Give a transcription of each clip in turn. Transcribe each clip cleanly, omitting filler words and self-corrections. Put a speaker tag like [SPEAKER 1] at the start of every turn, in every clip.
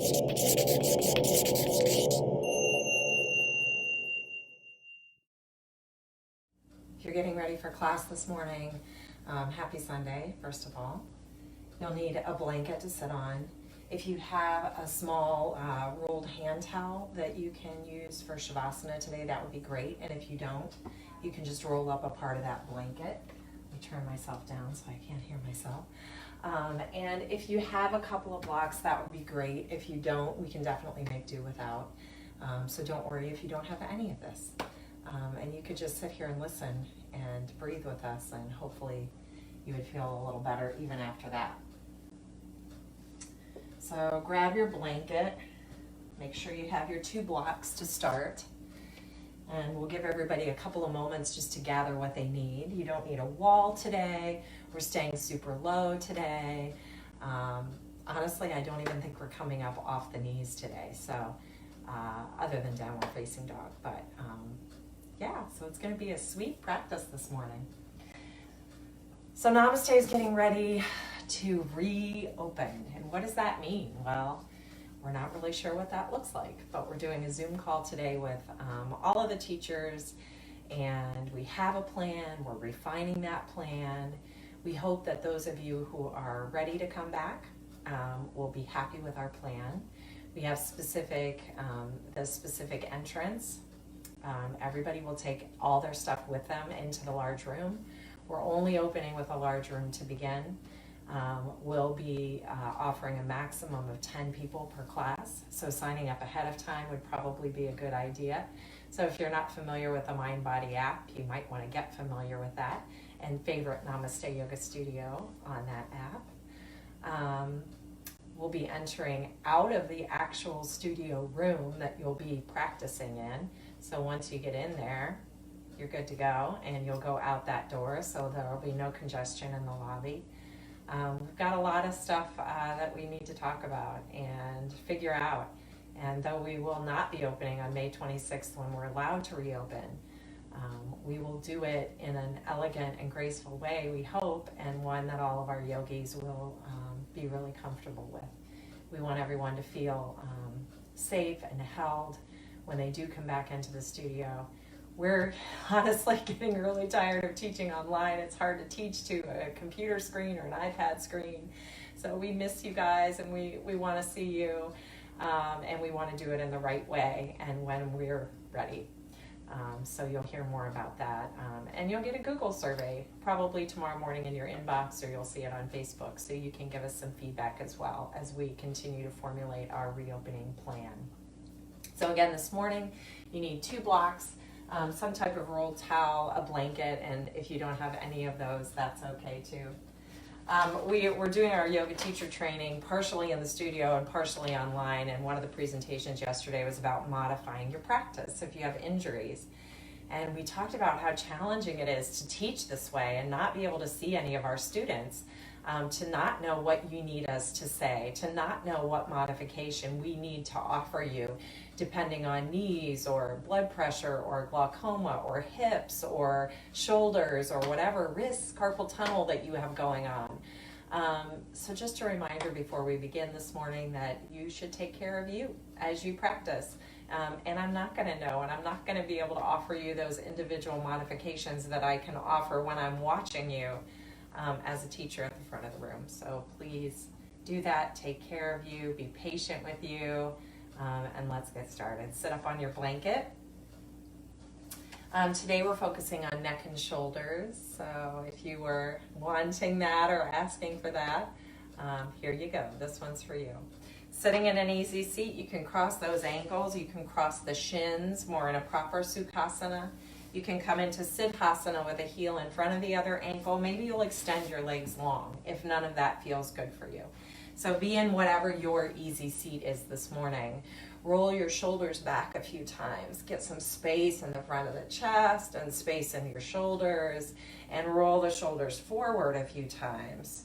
[SPEAKER 1] If you're getting ready for class this morning, happy Sunday, first of all. You'll need a blanket to sit on. If you have a small rolled hand towel that you can use for Shavasana today, that would be great. And if you don't, you can just roll up a part of that blanket. Let me turn myself down so I can't hear myself. And if you have a couple of blocks, that would be great. If you don't, we can definitely make do without. So don't worry if you don't have any of this. And you could just sit here and listen and breathe with us, and hopefully you would feel a little better even after that. So grab your blanket, make sure you have your 2 blocks to start, and we'll give everybody a couple of moments just to gather what they need. You don't need a wall today. We're staying super low today. Honestly, I don't even think we're coming up off the knees today, so other than downward facing dog, but yeah, so it's going to be a sweet practice this morning. So Namaste is getting ready to reopen. And what does that mean? Well, we're not really sure what that looks like, but we're doing a Zoom call today with all of the teachers, and we have a plan. We're refining that plan. We hope that those of you who are ready to come back will be happy with our plan. We have the specific entrance. Everybody will take all their stuff with them into the large room. We're only opening with a large room to begin. We'll be offering a maximum of 10 people per class, so signing up ahead of time would probably be a good idea. So if you're not familiar with the Mind Body app, you might want to get familiar with that and favorite Namaste Yoga Studio on that app. We'll be entering out of the actual studio room that you'll be practicing in. So once you get in there, you're good to go, and you'll go out that door, so there'll be no congestion in the lobby. We've got a lot of stuff that we need to talk about and figure out. And though we will not be opening on May 26th when we're allowed to reopen, we will do it in an elegant and graceful way, we hope, and one that all of our yogis will be really comfortable with. We want everyone to feel safe and held when they do come back into the studio. We're honestly getting really tired of teaching online. It's hard to teach to a computer screen or an iPad screen. So we miss you guys, and we want to see you, and we want to do it in the right way and when we're ready. So you'll hear more about that. And you'll get a Google survey probably tomorrow morning in your inbox, or you'll see it on Facebook. So you can give us some feedback as well as we continue to formulate our reopening plan. So again, this morning, you need 2 blocks, some type of rolled towel, a blanket, and if you don't have any of those, that's okay too. We're doing our yoga teacher training partially in the studio and partially online, and one of the presentations yesterday was about modifying your practice if you have injuries. And we talked about how challenging it is to teach this way and not be able to see any of our students, to not know what you need us to say, to not know what modification we need to offer you, depending on knees or blood pressure or glaucoma or hips or shoulders or whatever, wrists, carpal tunnel that you have going on. So just a reminder before we begin this morning that you should take care of you as you practice. And I'm not going to know, and I'm not going to be able to offer you those individual modifications that I can offer when I'm watching you as a teacher at the front of the room. So please do that. Take care of you. Be patient with you. And let's get started. Sit up on your blanket. Today we're focusing on neck and shoulders. So if you were wanting that or asking for that, here you go. This one's for you. Sitting in an easy seat, you can cross those ankles. You can cross the shins more in a proper Sukhasana. You can come into Siddhasana with a heel in front of the other ankle. Maybe you'll extend your legs long if none of that feels good for you. So be in whatever your easy seat is this morning. Roll your shoulders back a few times. Get some space in the front of the chest and space in your shoulders, and roll the shoulders forward a few times.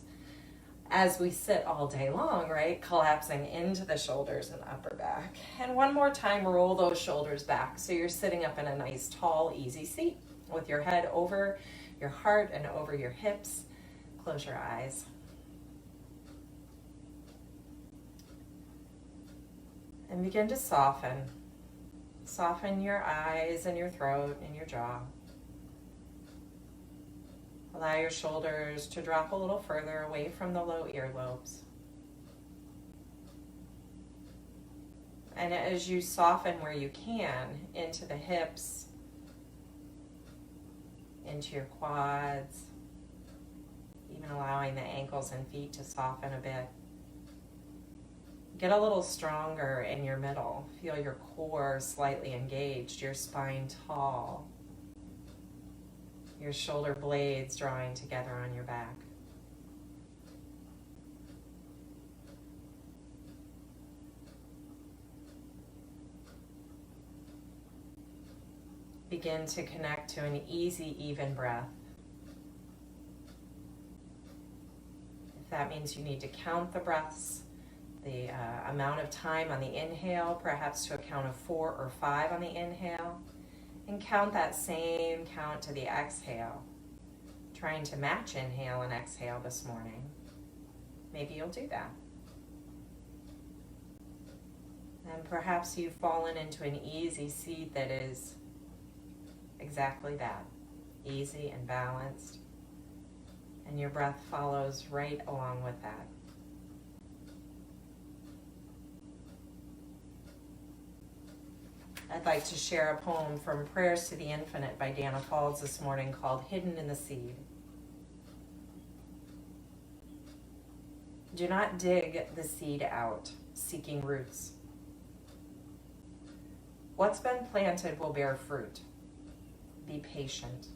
[SPEAKER 1] As we sit all day long, right? Collapsing into the shoulders and upper back. And one more time, roll those shoulders back. So you're sitting up in a nice, tall, easy seat with your head over your heart and over your hips. Close your eyes. And begin to soften. Soften your eyes and your throat and your jaw. Allow your shoulders to drop a little further away from the low earlobes. And as you soften where you can into the hips, into your quads, even allowing the ankles and feet to soften a bit. Get a little stronger in your middle. Feel your core slightly engaged, your spine tall, your shoulder blades drawing together on your back. Begin to connect to an easy, even breath. If that means you need to count the breaths, the amount of time on the inhale, perhaps to a count of 4 or 5 on the inhale, and count that same count to the exhale, trying to match inhale and exhale this morning. Maybe you'll do that. And perhaps you've fallen into an easy seat that is exactly that, easy and balanced, and your breath follows right along with that. I'd like to share a poem from Prayers to the Infinite by Dana Falls this morning called Hidden in the Seed. Do not dig the seed out, seeking roots. What's been planted will bear fruit. Be patient.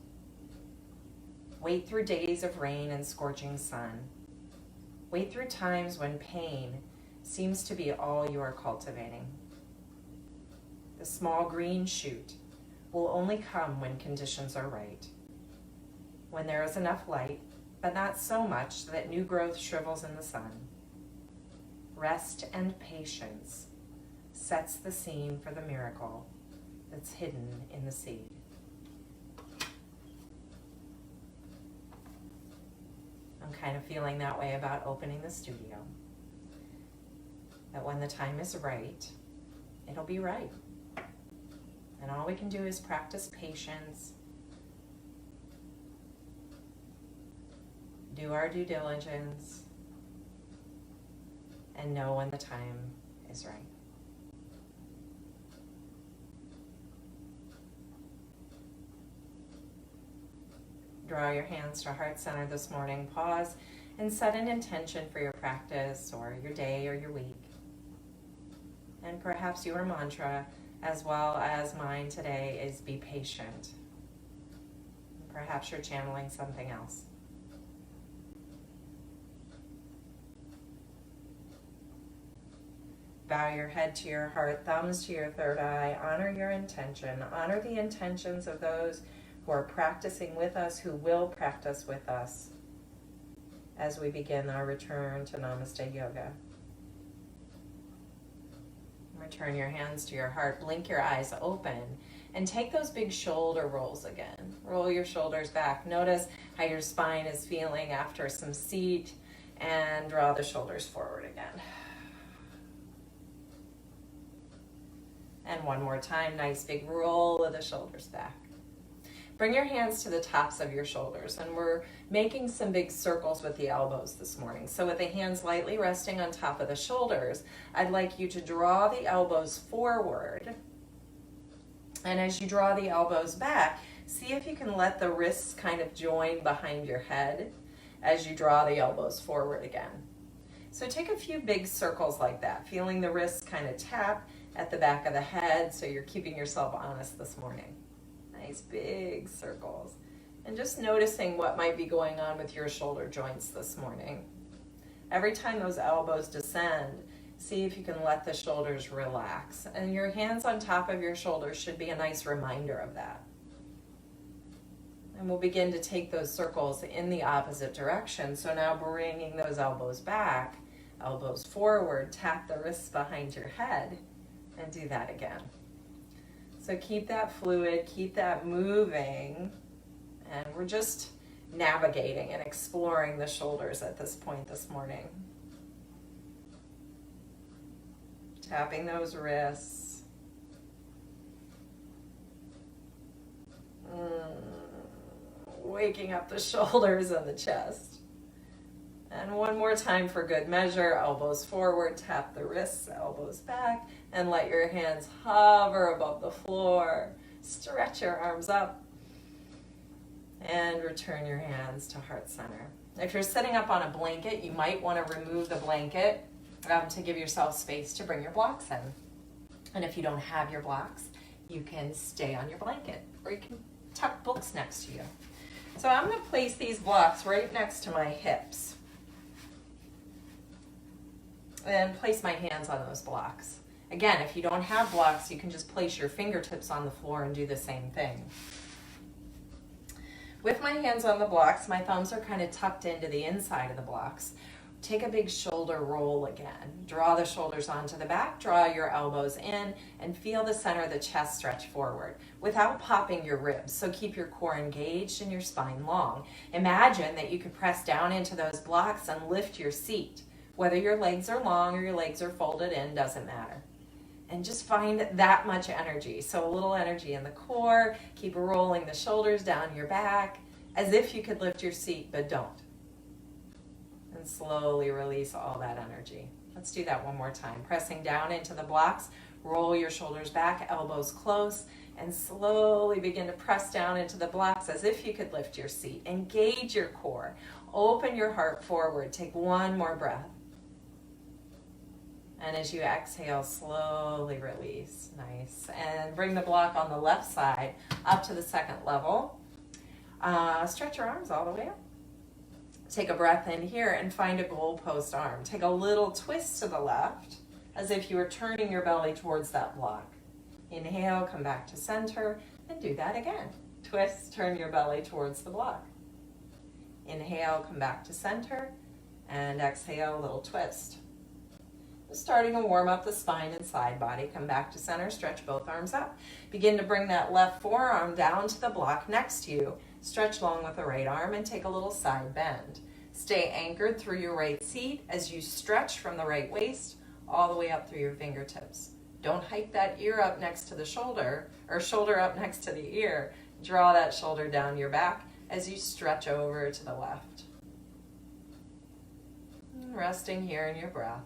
[SPEAKER 1] Wait through days of rain and scorching sun. Wait through times when pain seems to be all you are cultivating. The small green shoot will only come when conditions are right. When there is enough light, but not so much that new growth shrivels in the sun. Rest and patience sets the scene for the miracle that's hidden in the seed. I'm kind of feeling that way about opening the studio. That when the time is right, it'll be right. And all we can do is practice patience, do our due diligence, and know when the time is right. Draw your hands to heart center this morning. Pause and set an intention for your practice or your day or your week. And perhaps your mantra, as well as mine today, is be patient. Perhaps you're channeling something else. Bow your head to your heart, thumbs to your third eye. Honor your intention. Honor the intentions of those who are practicing with us, who will practice with us as we begin our return to Namaste Yoga. Return your hands to your heart, blink your eyes open, and take those big shoulder rolls again. Roll your shoulders back. Notice how your spine is feeling after some seat, and draw the shoulders forward again. And one more time, nice big roll of the shoulders back. Bring your hands to the tops of your shoulders, and we're making some big circles with the elbows this morning. So with the hands lightly resting on top of the shoulders, I'd like you to draw the elbows forward. And as you draw the elbows back, see if you can let the wrists kind of join behind your head as you draw the elbows forward again. So take a few big circles like that, feeling the wrists kind of tap at the back of the head, so you're keeping yourself honest this morning. Nice big circles. And just noticing what might be going on with your shoulder joints this morning. Every time those elbows descend, see if you can let the shoulders relax. And your hands on top of your shoulders should be a nice reminder of that. And we'll begin to take those circles in the opposite direction. So now bringing those elbows back, elbows forward, tap the wrists behind your head, and do that again. So keep that fluid, keep that moving, and we're just navigating and exploring the shoulders at this point this morning. Tapping those wrists. Waking up the shoulders and the chest. And one more time for good measure, elbows forward, tap the wrists, elbows back, and let your hands hover above the floor. Stretch your arms up and return your hands to heart center. If you're sitting up on a blanket, you might want to remove the blanket to give yourself space to bring your blocks in. And if you don't have your blocks, you can stay on your blanket, or you can tuck books next to you. So I'm going to place these blocks right next to my hips and place my hands on those blocks. Again, if you don't have blocks, you can just place your fingertips on the floor and do the same thing. With my hands on the blocks, my thumbs are kind of tucked into the inside of the blocks. Take a big shoulder roll again. Draw the shoulders onto the back, draw your elbows in, and feel the center of the chest stretch forward without popping your ribs. So keep your core engaged and your spine long. Imagine that you could press down into those blocks and lift your seat. Whether your legs are long or your legs are folded in, doesn't matter. And just find that much energy. So a little energy in the core. Keep rolling the shoulders down your back as if you could lift your seat, but don't. And slowly release all that energy. Let's do that one more time. Pressing down into the blocks, roll your shoulders back, elbows close, and slowly begin to press down into the blocks as if you could lift your seat. Engage your core. Open your heart forward. Take one more breath. And as you exhale, slowly release. Nice. And bring the block on the left side up to the second level. Stretch your arms all the way up. Take a breath in here and find a goalpost arm. Take a little twist to the left as if you were turning your belly towards that block. Inhale, come back to center, and do that again. Twist, turn your belly towards the block. Inhale, come back to center, and exhale, a little twist. Starting to warm up the spine and side body. Come back to center, stretch both arms up. Begin to bring that left forearm down to the block next to you. Stretch long with the right arm and take a little side bend. Stay anchored through your right seat as you stretch from the right waist all the way up through your fingertips. Don't hike that ear up next to the shoulder, or shoulder up next to the ear. Draw that shoulder down your back as you stretch over to the left. Resting here in your breath.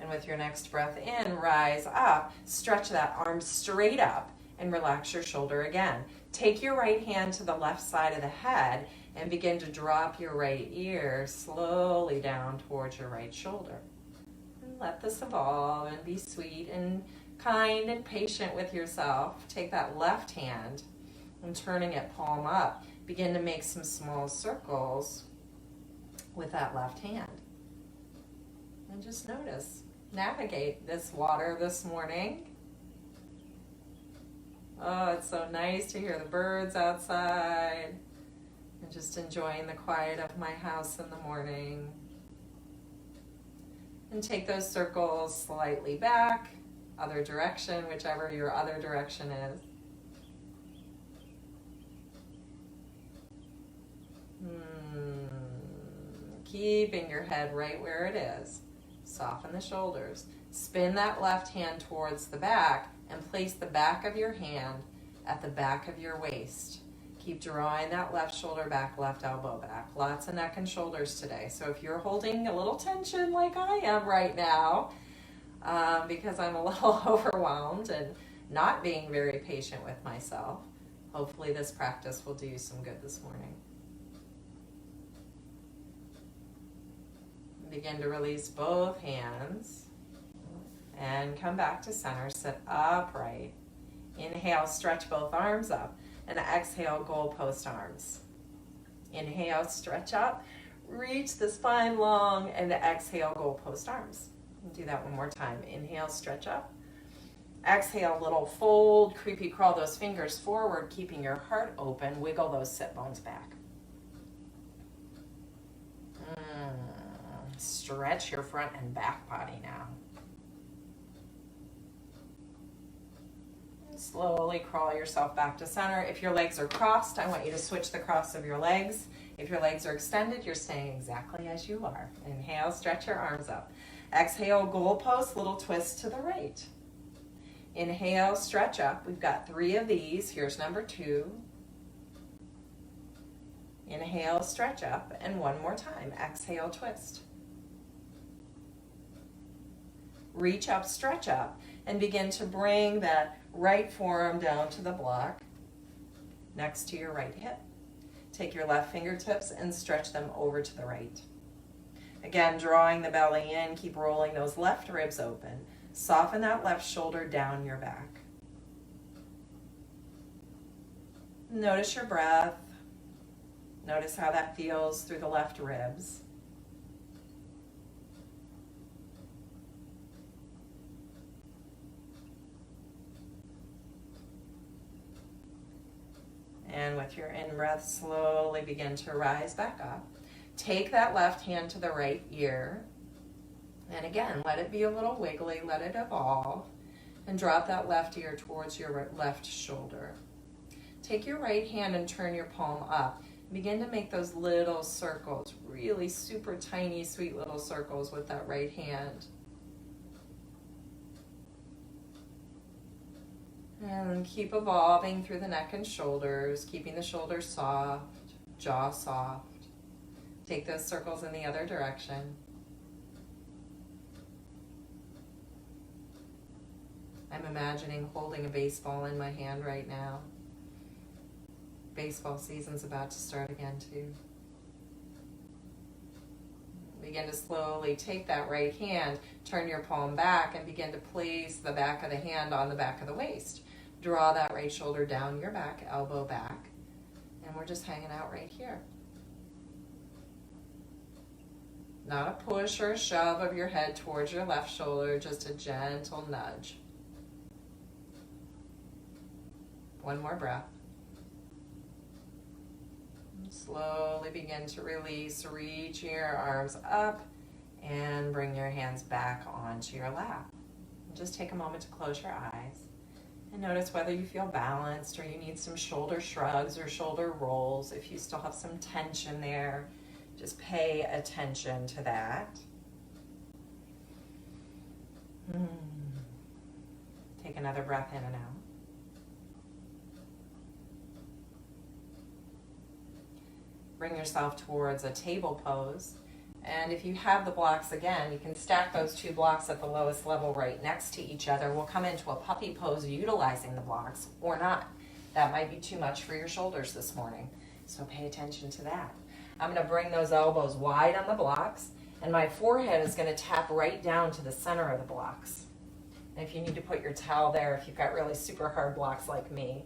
[SPEAKER 1] And with your next breath in, rise up, stretch that arm straight up, and relax your shoulder again. Take your right hand to the left side of the head and begin to drop your right ear slowly down towards your right shoulder. And let this evolve and be sweet and kind and patient with yourself. Take that left hand and turning it palm up, begin to make some small circles with that left hand. And just notice. Navigate this water this morning. Oh, it's so nice to hear the birds outside and just enjoying the quiet of my house in the morning. And take those circles slightly back, other direction, whichever your other direction is. Keeping your head right where it is. Soften the shoulders. Spin that left hand towards the back and place the back of your hand at the back of your waist. Keep drawing that left shoulder back, left elbow back. Lots of neck and shoulders today. So if you're holding a little tension like I am right now, because I'm a little overwhelmed and not being very patient with myself, hopefully this practice will do you some good this morning. Begin to release both hands and come back to center. Sit upright. Inhale, stretch both arms up, and exhale, goalpost arms. Inhale, stretch up, reach the spine long, and exhale, goalpost arms. Do that one more time. Inhale, stretch up. Exhale, little fold, creepy crawl those fingers forward, keeping your heart open. Wiggle those sit bones back. Stretch your front and back body now. Slowly crawl yourself back to center. If your legs are crossed, I want you to switch the cross of your legs. If your legs are extended, you're staying exactly as you are. Inhale, stretch your arms up. Exhale, goalpost, little twist to the right. Inhale, stretch up. We've got 3 of these. Here's number 2. Inhale, stretch up, and 1 more time. Exhale, twist. Reach up, stretch up, and begin to bring that right forearm down to the block next to your right hip. Take your left fingertips and stretch them over to the right. Again, drawing the belly in, keep rolling those left ribs open. Soften that left shoulder down your back. Notice your breath. Notice how that feels through the left ribs. And with your in-breath, slowly begin to rise back up. Take that left hand to the right ear. And again, let it be a little wiggly, let it evolve. And drop that left ear towards your left shoulder. Take your right hand and turn your palm up. Begin to make those little circles, really super tiny, sweet little circles with that right hand. And keep evolving through the neck and shoulders, keeping the shoulders soft, jaw soft. Take those circles in the other direction. I'm imagining holding a baseball in my hand right now. Baseball season's about to start again too. Begin to slowly take that right hand, turn your palm back, and begin to place the back of the hand on the back of the waist. Draw that right shoulder down your back, elbow back, and we're just hanging out right here. Not a push or a shove of your head towards your left shoulder, just a gentle nudge. 1 more breath. Slowly begin to release, reach your arms up, and bring your hands back onto your lap. Just take a moment to close your eyes and notice whether you feel balanced or you need some shoulder shrugs or shoulder rolls. If you still have some tension there, just pay attention to that. Take another breath in and out. Bring yourself towards a table pose. And if you have the blocks again, you can stack those 2 blocks at the lowest level right next to each other. We'll come into a puppy pose utilizing the blocks or not. That might be too much for your shoulders this morning. So pay attention to that. I'm going to bring those elbows wide on the blocks, and my forehead is going to tap right down to the center of the blocks. And if you need to put your towel there, if you've got really super hard blocks like me,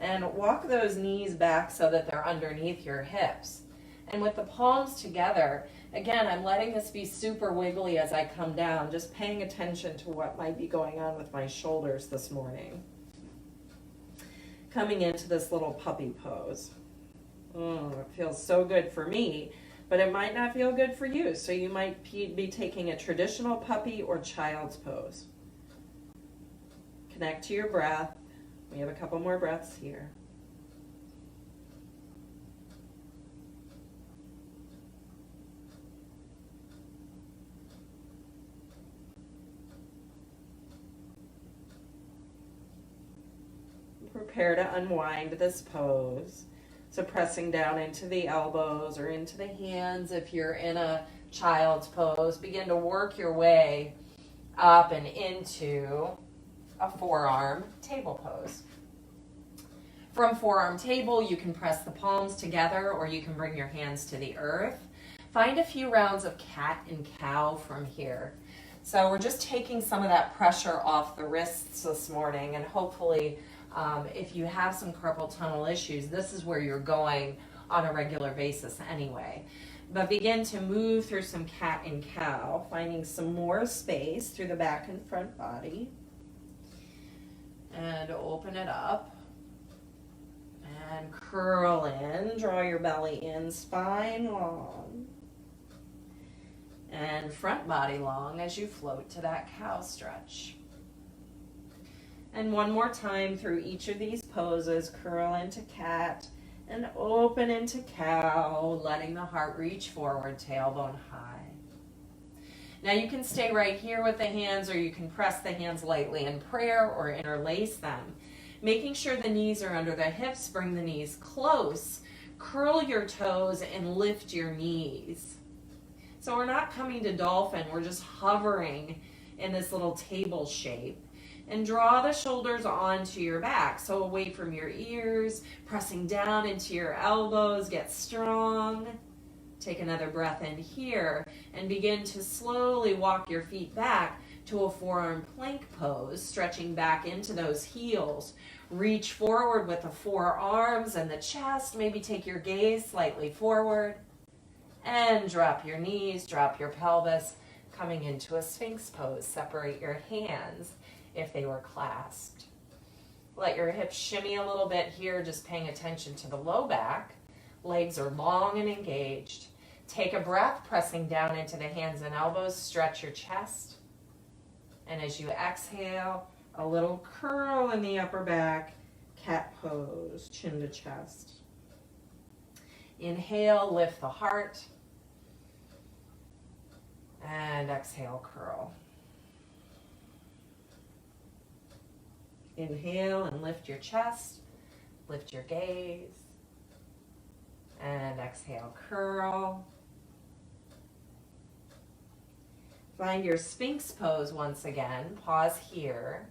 [SPEAKER 1] and walk those knees back so that they're underneath your hips. And with the palms together, again, I'm letting this be super wiggly as I come down, just paying attention to what might be going on with my shoulders this morning. Coming into this little puppy pose. It feels so good for me, but it might not feel good for you. So you might be taking a traditional puppy or child's pose. Connect to your breath. We have a couple more breaths here. Prepare to unwind this pose. So pressing down into the elbows or into the hands if you're in a child's pose. Begin to work your way up and into a forearm table pose. From forearm table, you can press the palms together or you can bring your hands to the earth. Find a few rounds of cat and cow from here. So we're just taking some of that pressure off the wrists this morning, and hopefully if you have some carpal tunnel issues, this is where you're going on a regular basis anyway. But begin to move through some cat and cow, finding some more space through the back and front body. And open it up. And curl in, draw your belly in, spine long. And front body long as you float to that cow stretch. And one more time through each of these poses, curl into cat and open into cow, letting the heart reach forward, tailbone high. Now you can stay right here with the hands, or you can press the hands lightly in prayer or interlace them. Making sure the knees are under the hips, bring the knees close, curl your toes and lift your knees. So we're not coming to dolphin, we're just hovering in this little table shape. And draw the shoulders onto your back, so away from your ears, pressing down into your elbows, get strong. Take another breath in here and begin to slowly walk your feet back to a forearm plank pose, stretching back into those heels. Reach forward with the forearms and the chest, maybe take your gaze slightly forward and drop your knees, drop your pelvis, coming into a Sphinx pose. Separate your hands if they were clasped. Let your hips shimmy a little bit here, just paying attention to the low back. Legs are long and engaged. Take a breath, pressing down into the hands and elbows, stretch your chest. And as you exhale, a little curl in the upper back, cat pose, chin to chest. Inhale, lift the heart. And exhale, curl. Inhale and lift your chest, lift your gaze, and exhale, curl. Find your Sphinx pose once again. Pause here.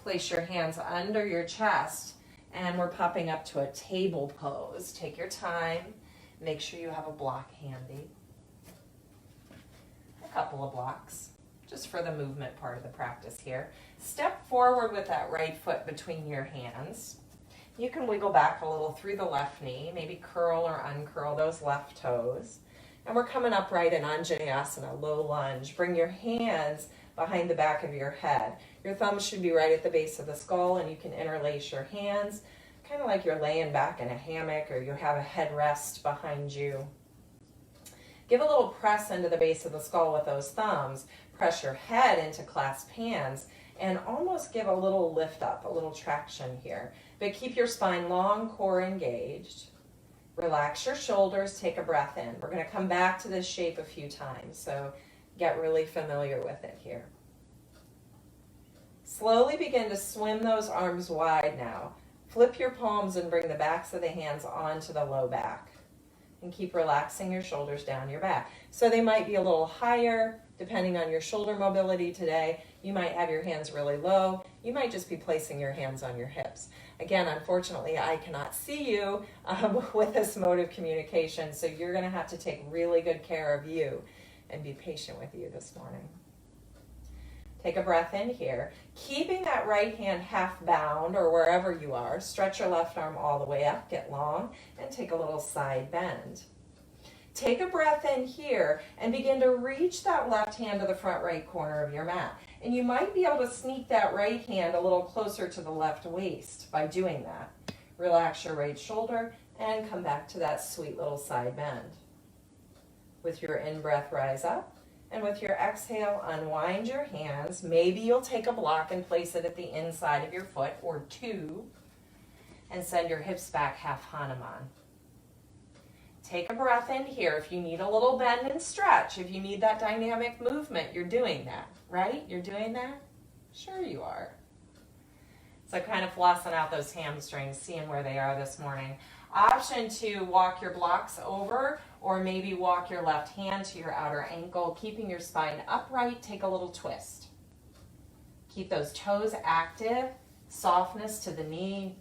[SPEAKER 1] Place your hands under your chest, and we're popping up to a table pose. Take your time. Make sure you have a block handy. A couple of blocks, just for the movement part of the practice here. Step forward with that right foot between your hands. You can wiggle back a little through the left knee, maybe curl or uncurl those left toes. And we're coming upright in Anjaneyasana, low lunge. Bring your hands behind the back of your head. Your thumbs should be right at the base of the skull, and you can interlace your hands, kind of like you're laying back in a hammock or you have a headrest behind you. Give a little press into the base of the skull with those thumbs. Press your head into clasped hands and almost give a little lift up, a little traction here. But keep your spine long, core engaged. Relax your shoulders, take a breath in. We're going to come back to this shape a few times, so get really familiar with it here. Slowly begin to swim those arms wide now. Flip your palms and bring the backs of the hands onto the low back. And keep relaxing your shoulders down your back. So they might be a little higher, depending on your shoulder mobility today. You might have your hands really low. You might just be placing your hands on your hips. Again, unfortunately, I cannot see you with this mode of communication, so you're going to have to take really good care of you and be patient with you this morning. Take a breath in here. Keeping that right hand half bound or wherever you are, stretch your left arm all the way up, get long, and take a little side bend. Take a breath in here and begin to reach that left hand to the front right corner of your mat. And you might be able to sneak that right hand a little closer to the left waist by doing that. Relax your right shoulder and come back to that sweet little side bend. With your in-breath, rise up. And with your exhale, unwind your hands. Maybe you'll take a block and place it at the inside of your foot or two. And send your hips back, half Hanuman. Take a breath in here. If you need a little bend and stretch, if you need that dynamic movement, you're doing that, right? You're doing that? Sure you are. So kind of flossing out those hamstrings, seeing where they are this morning. Option to walk your blocks over, or maybe walk your left hand to your outer ankle, keeping your spine upright. Take a little twist. Keep those toes active, softness to the knee.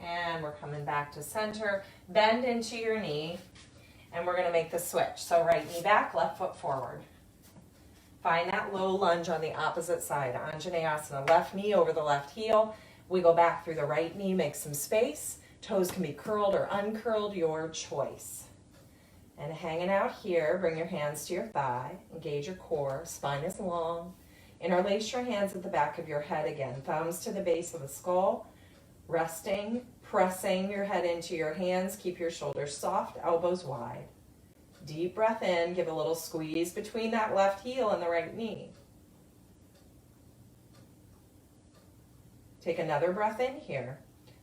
[SPEAKER 1] And we're coming back to center. Bend into your knee, and we're going to make the switch. So right knee back, left foot forward. Find that low lunge on the opposite side. Anjaneyasana, left knee over the left heel. We go back through the right knee, make some space. Toes can be curled or uncurled, your choice. And hanging out here, bring your hands to your thigh. Engage your core, spine is long. Interlace your hands at the back of your head again. Thumbs to the base of the skull. Resting, pressing your head into your hands. Keep your shoulders soft, elbows wide. Deep breath in, give a little squeeze between that left heel and the right knee. Take another breath in here.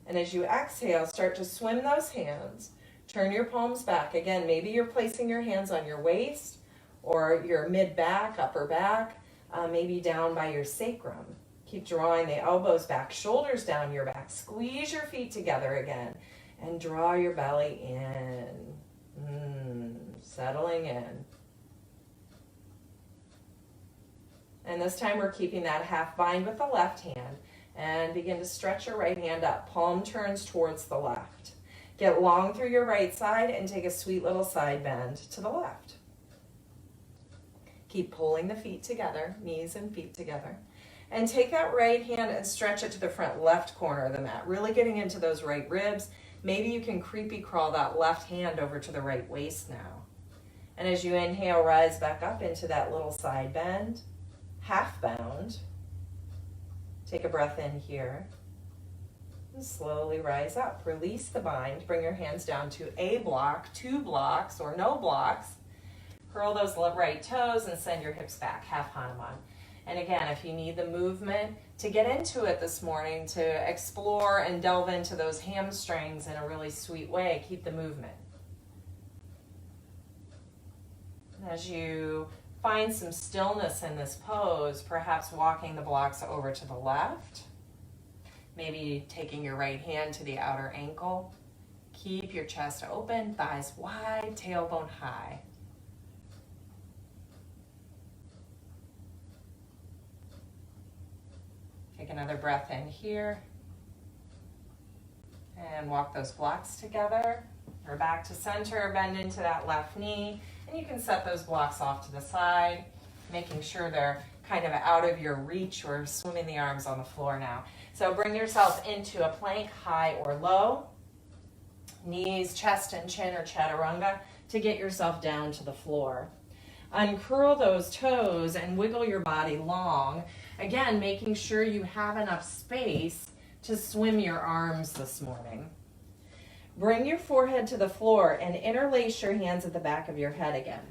[SPEAKER 1] And as you exhale, start to swim those hands. Turn your palms back. Again, maybe you're placing your hands on your waist or your mid-back, upper back, maybe down by your sacrum. Keep drawing the elbows back, shoulders down your back. Squeeze your feet together again and draw your belly in. Settling in. And this time we're keeping that half bind with the left hand and begin to stretch your right hand up. Palm turns towards the left. Get long through your right side and take a sweet little side bend to the left. Keep pulling the feet together, knees and feet together. And take that right hand and stretch it to the front left corner of the mat, really getting into those right ribs. Maybe you can creepy crawl that left hand over to the right waist now. And as you inhale, rise back up into that little side bend, half bound. Take a breath in here. And slowly rise up. Release the bind. Bring your hands down to a block, 2 blocks, or no blocks. Curl those right toes and send your hips back, half Hanuman. And again, if you need the movement to get into it this morning, to explore and delve into those hamstrings in a really sweet way, keep the movement. As you find some stillness in this pose, perhaps walking the blocks over to the left, maybe taking your right hand to the outer ankle. Keep your chest open, thighs wide, tailbone high. Take another breath in here. And walk those blocks together. Or back to center, bend into that left knee. And you can set those blocks off to the side, making sure they're kind of out of your reach. Or swimming the arms on the floor now. So bring yourself into a plank, high or low. Knees, chest and chin, or chaturanga to get yourself down to the floor. Uncurl those toes and wiggle your body long. Again, making sure you have enough space to swim your arms this morning. Bring your forehead to the floor and interlace your hands at the back of your head again.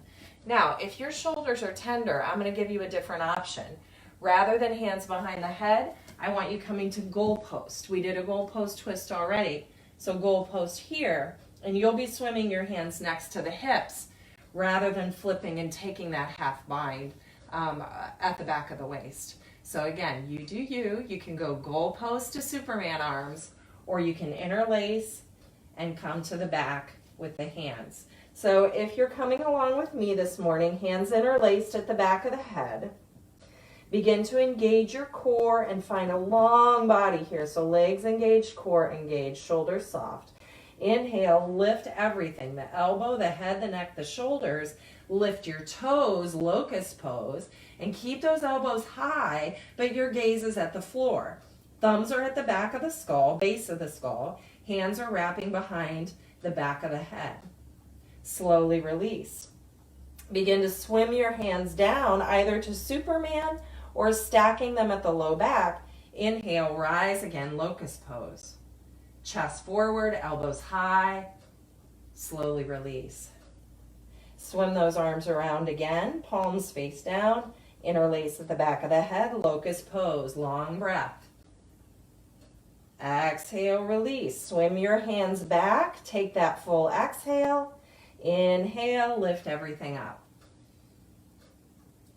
[SPEAKER 1] Now, if your shoulders are tender, I'm going to give you a different option. Rather than hands behind the head, I want you coming to goalpost. We did a goalpost twist already. So goalpost here, and you'll be swimming your hands next to the hips rather than flipping and taking that half bind at the back of the waist. So again, you do you. You can go goalpost to Superman arms, or you can interlace and come to the back with the hands. So if you're coming along with me this morning, hands interlaced at the back of the head, begin to engage your core and find a long body here. So legs engaged, core engaged, shoulders soft. Inhale, lift everything, the elbow, the head, the neck, the shoulders. Lift your toes, locust pose, and keep those elbows high, but your gaze is at the floor. Thumbs are at the back of the skull, base of the skull. Hands are wrapping behind the back of the head. Slowly release. Begin to swim your hands down either to Superman or stacking them at the low back. Inhale, rise again, locust pose. Chest forward, elbows high. Slowly release. Swim those arms around again, palms face down, interlace at the back of the head, locust pose, long breath. Exhale, release. Swim your hands back, take that full exhale. Inhale, lift everything up.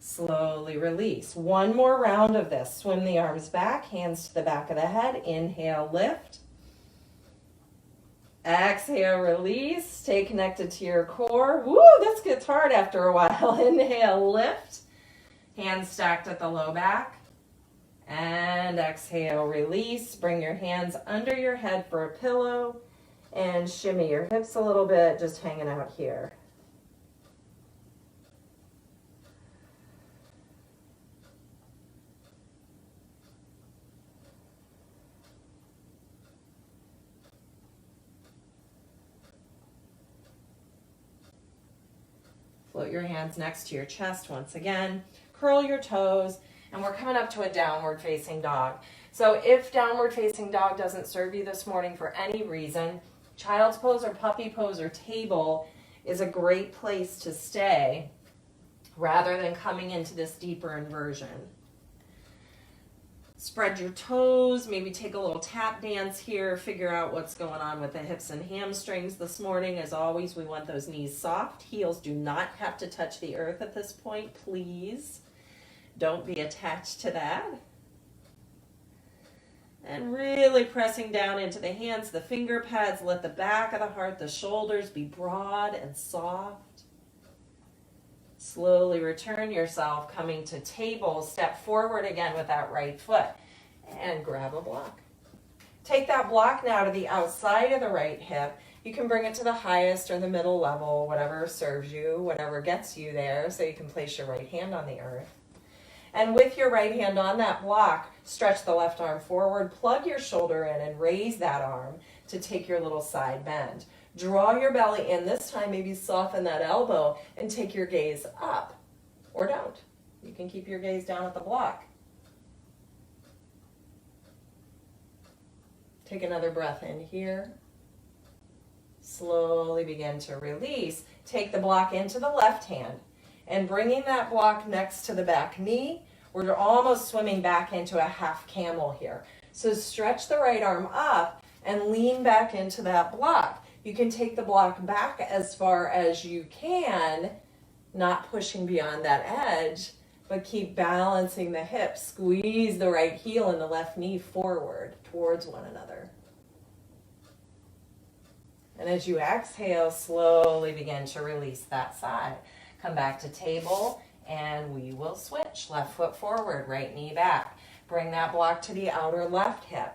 [SPEAKER 1] Slowly release. One more round of this. Swim the arms back, hands to the back of the head. Inhale, lift. Exhale, release. Stay connected to your core. Woo, this gets hard after a while. Inhale, lift. Hands stacked at the low back. And exhale, release. Bring your hands under your head for a pillow. And shimmy your hips a little bit, just hanging out here. Float your hands next to your chest once again. Curl your toes, and we're coming up to a downward facing dog. So if downward facing dog doesn't serve you this morning for any reason, child's pose or puppy pose or table is a great place to stay rather than coming into this deeper inversion. Spread your toes, maybe take a little tap dance here, figure out what's going on with the hips and hamstrings this morning. As always, we want those knees soft. Heels do not have to touch the earth at this point, please. Don't be attached to that. And really pressing down into the hands, the finger pads, let the back of the heart, the shoulders be broad and soft. Slowly return yourself, coming to table. Step forward again with that right foot and grab a block. Take that block now to the outside of the right hip. You can bring it to the highest or the middle level, whatever serves you, whatever gets you there, so you can place your right hand on the earth. And with your right hand on that block, stretch the left arm forward, plug your shoulder in and raise that arm to take your little side bend. Draw your belly in. This time, maybe soften that elbow and take your gaze up, or don't. You can keep your gaze down at the block. Take another breath in here. Slowly begin to release. Take the block into the left hand and bringing that block next to the back knee. We're almost swimming back into a half camel here. So stretch the right arm up and lean back into that block. You can take the block back as far as you can, not pushing beyond that edge, but keep balancing the hips. Squeeze the right heel and the left knee forward towards one another. And as you exhale, slowly begin to release that side. Come back to table and we will switch. Left foot forward, right knee back. Bring that block to the outer left hip.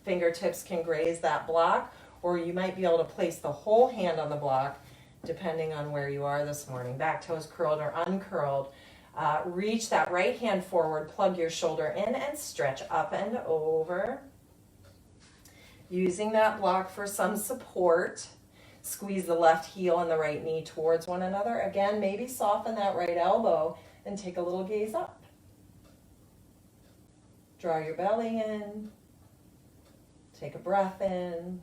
[SPEAKER 1] Fingertips can graze that block, or you might be able to place the whole hand on the block depending on where you are this morning. Back toes curled or uncurled. Reach that right hand forward, plug your shoulder in and stretch up and over. Using that block for some support. Squeeze the left heel and the right knee towards one another. Again, maybe soften that right elbow and take a little gaze up. Draw your belly in. Take a breath in.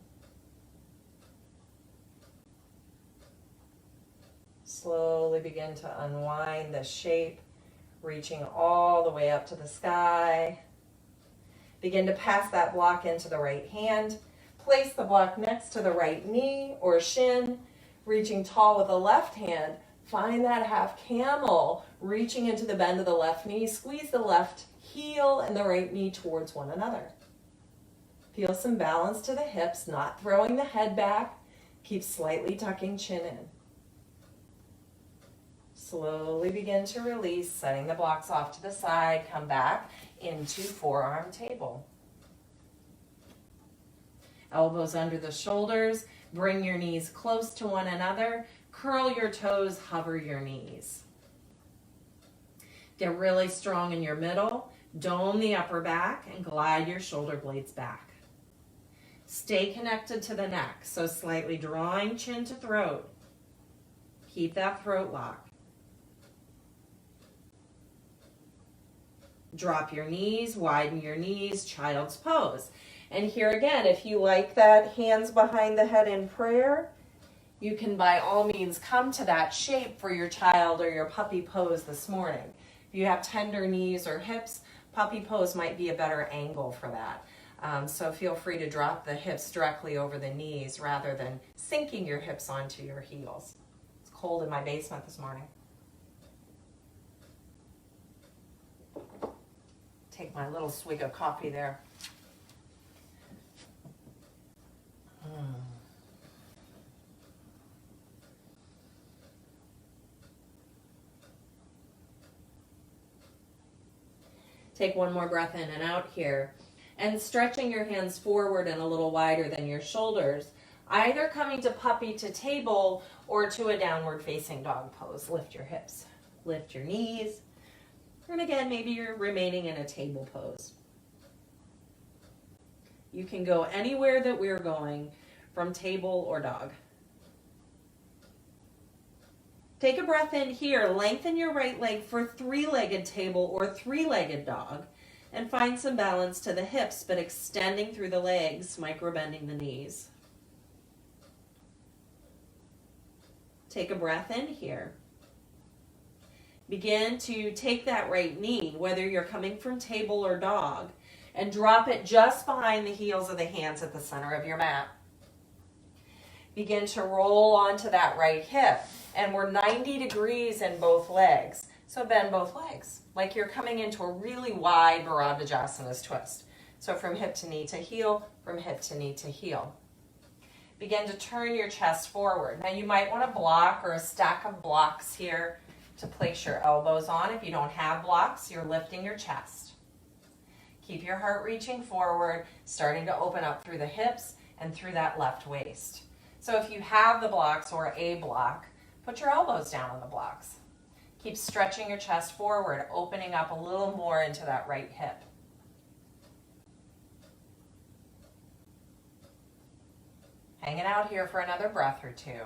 [SPEAKER 1] Slowly begin to unwind the shape, reaching all the way up to the sky. Begin to pass that block into the right hand. Place the block next to the right knee or shin, reaching tall with the left hand. Find that half camel, reaching into the bend of the left knee. Squeeze the left heel and the right knee towards one another. Feel some balance to the hips, not throwing the head back. Keep slightly tucking chin in. Slowly begin to release, setting the blocks off to the side. Come back into forearm table. Elbows under the shoulders. Bring your knees close to one another. Curl your toes, hover your knees. Get really strong in your middle. Dome the upper back and glide your shoulder blades back. Stay connected to the neck, so slightly drawing chin to throat. Keep that throat lock. Drop your knees, widen your knees, child's pose. And here again, if you like that hands behind the head in prayer, you can by all means come to that shape for your child or your puppy pose this morning. If you have tender knees or hips, puppy pose might be a better angle for that. So feel free to drop the hips directly over the knees rather than sinking your hips onto your heels. It's cold in my basement this morning. Take my little swig of coffee there. Take one more breath in and out here. And stretching your hands forward and a little wider than your shoulders, either coming to puppy to table or to a downward facing dog pose. Lift your hips, lift your knees. And again, maybe you're remaining in a table pose. You can go anywhere that we're going, from table or dog. Take a breath in here. Lengthen your right leg for three-legged table or three-legged dog. And find some balance to the hips, but extending through the legs, micro-bending the knees. Take a breath in here. Begin to take that right knee, whether you're coming from table or dog, and drop it just behind the heels of the hands at the center of your mat. Begin to roll onto that right hip, and we're 90 degrees in both legs. So bend both legs, like you're coming into a really wide Bharadvajasana twist. So from hip to knee to heel, from hip to knee to heel. Begin to turn your chest forward. Now you might want a block or a stack of blocks here to place your elbows on. If you don't have blocks, you're lifting your chest. Keep your heart reaching forward, starting to open up through the hips and through that left waist. So if you have the blocks or a block, put your elbows down on the blocks. Keep stretching your chest forward, opening up a little more into that right hip. Hanging out here for another breath or two.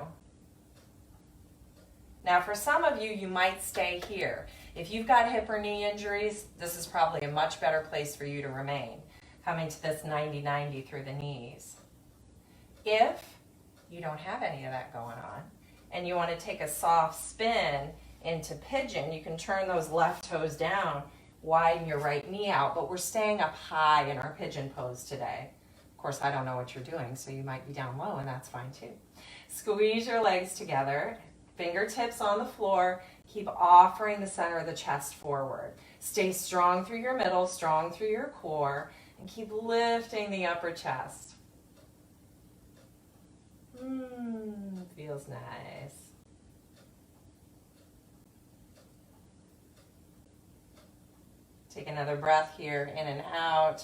[SPEAKER 1] Now for some of you, you might stay here. If you've got hip or knee injuries, this is probably a much better place for you to remain, coming to this 90-90 through the knees. If you don't have any of that going on, and you want to take a soft spin into pigeon, you can turn those left toes down, widen your right knee out, but we're staying up high in our pigeon pose today. Of course, I don't know what you're doing, so you might be down low, and that's fine too. Squeeze your legs together, fingertips on the floor, keep offering the center of the chest forward. Stay strong through your middle, strong through your core, and keep lifting the upper chest. Feels nice. Take another breath here, in and out.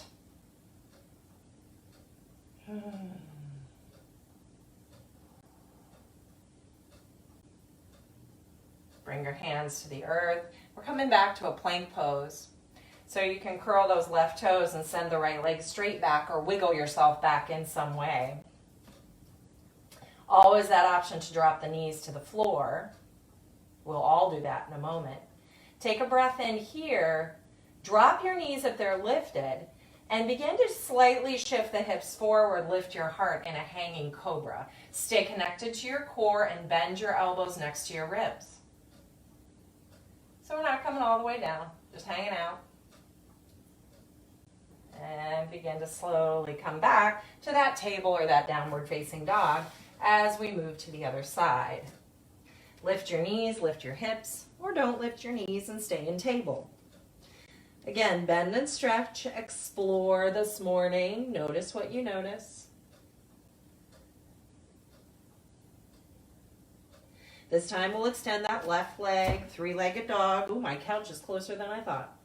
[SPEAKER 1] Bring your hands to the earth. We're coming back to a plank pose. So you can curl those left toes and send the right leg straight back or wiggle yourself back in some way. Always that option to drop the knees to the floor. We'll all do that in a moment. Take a breath in here. Drop your knees if they're lifted and begin to slightly shift the hips forward. Lift your heart in a hanging cobra. Stay connected to your core and bend your elbows next to your ribs. So we're not coming all the way down, just hanging out. And begin to slowly come back to that table or that downward facing dog as we move to the other side. Lift your knees, lift your hips, or don't lift your knees and stay in table. Again, bend and stretch, explore this morning. Notice what you notice. This time we'll extend that left leg, three-legged dog. Ooh, my couch is closer than I thought.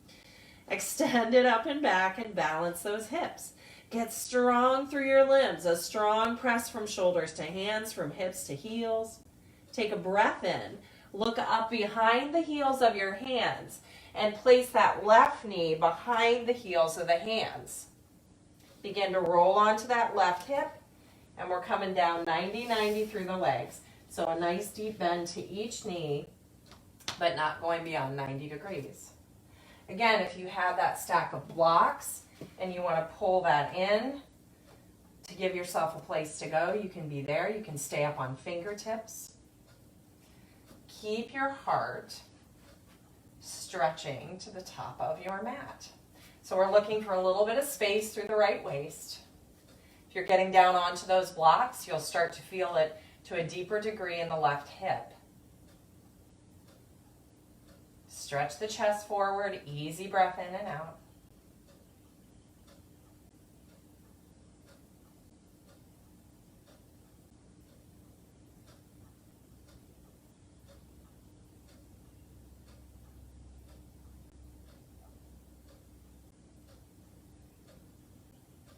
[SPEAKER 1] Extend it up and back and balance those hips. Get strong through your limbs, a strong press from shoulders to hands, from hips to heels. Take a breath in. Look up behind the heels of your hands and place that left knee behind the heels of the hands. Begin to roll onto that left hip, and we're coming down 90-90 through the legs. So a nice deep bend to each knee, but not going beyond 90 degrees. Again, if you have that stack of blocks and you want to pull that in to give yourself a place to go, you can be there. You can stay up on fingertips. Keep your heart stretching to the top of your mat. So we're looking for a little bit of space through the right waist. If you're getting down onto those blocks, you'll start to feel it to a deeper degree in the left hip. Stretch the chest forward, easy breath in and out.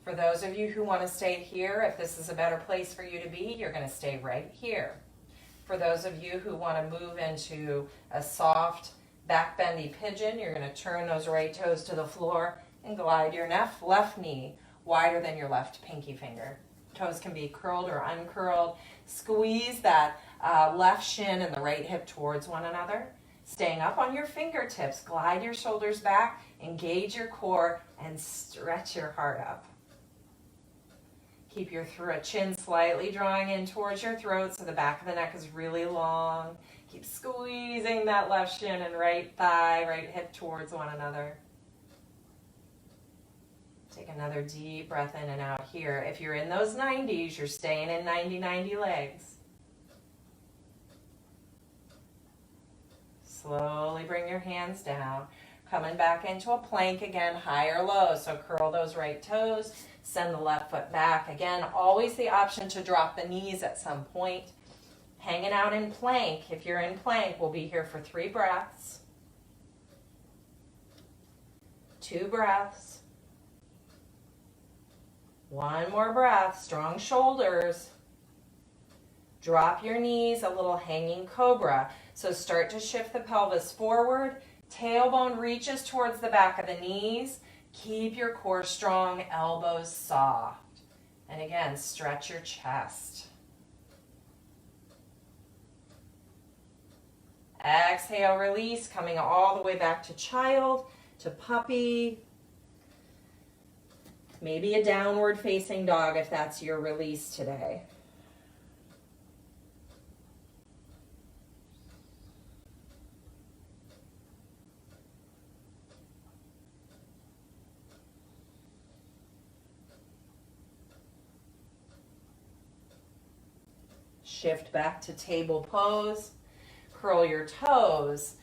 [SPEAKER 1] For those of you who want to stay here, if this is a better place for you to be, you're going to stay right here. For those of you who want to move into a soft back bendy pigeon, you're going to turn those right toes to the floor and glide your left knee wider than your left pinky finger. Toes can be curled or uncurled. Squeeze that left shin and the right hip towards one another. Staying up on your fingertips, glide your shoulders back, engage your core, and stretch your heart up. Keep your chin slightly drawing in towards your throat so the back of the neck is really long. Keep squeezing that left shin and right thigh, right hip towards one another. Take another deep breath in and out here. If you're in those 90s, you're staying in 90-90 legs. Slowly bring your hands down. Coming back into a plank again, high or low. So curl those right toes, send the left foot back. Again, always the option to drop the knees at some point. Hanging out in plank. If you're in plank, we'll be here for 3 breaths. 2 breaths. 1 more breath. Strong shoulders. Drop your knees, a little hanging cobra. So start to shift the pelvis forward. Tailbone reaches towards the back of the knees. Keep your core strong, elbows soft. And again, stretch your chest. Exhale, release, coming all the way back to child, to puppy. Maybe a downward facing dog if that's your release today. Shift back to table pose. Curl your toes.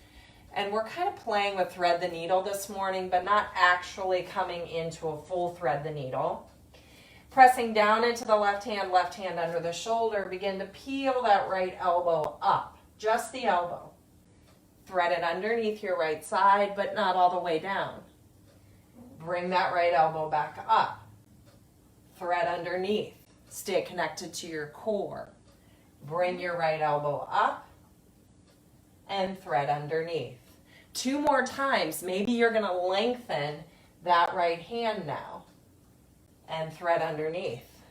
[SPEAKER 1] And we're kind of playing with thread the needle this morning, but not actually coming into a full thread the needle. Pressing down into the left hand under the shoulder. Begin to peel that right elbow up, just the elbow. Thread it underneath your right side, but not all the way down. Bring that right elbow back up. Thread underneath. Stay connected to your core. Bring your right elbow up and thread underneath. 2 more times. Maybe you're going to lengthen that right hand now and thread underneath.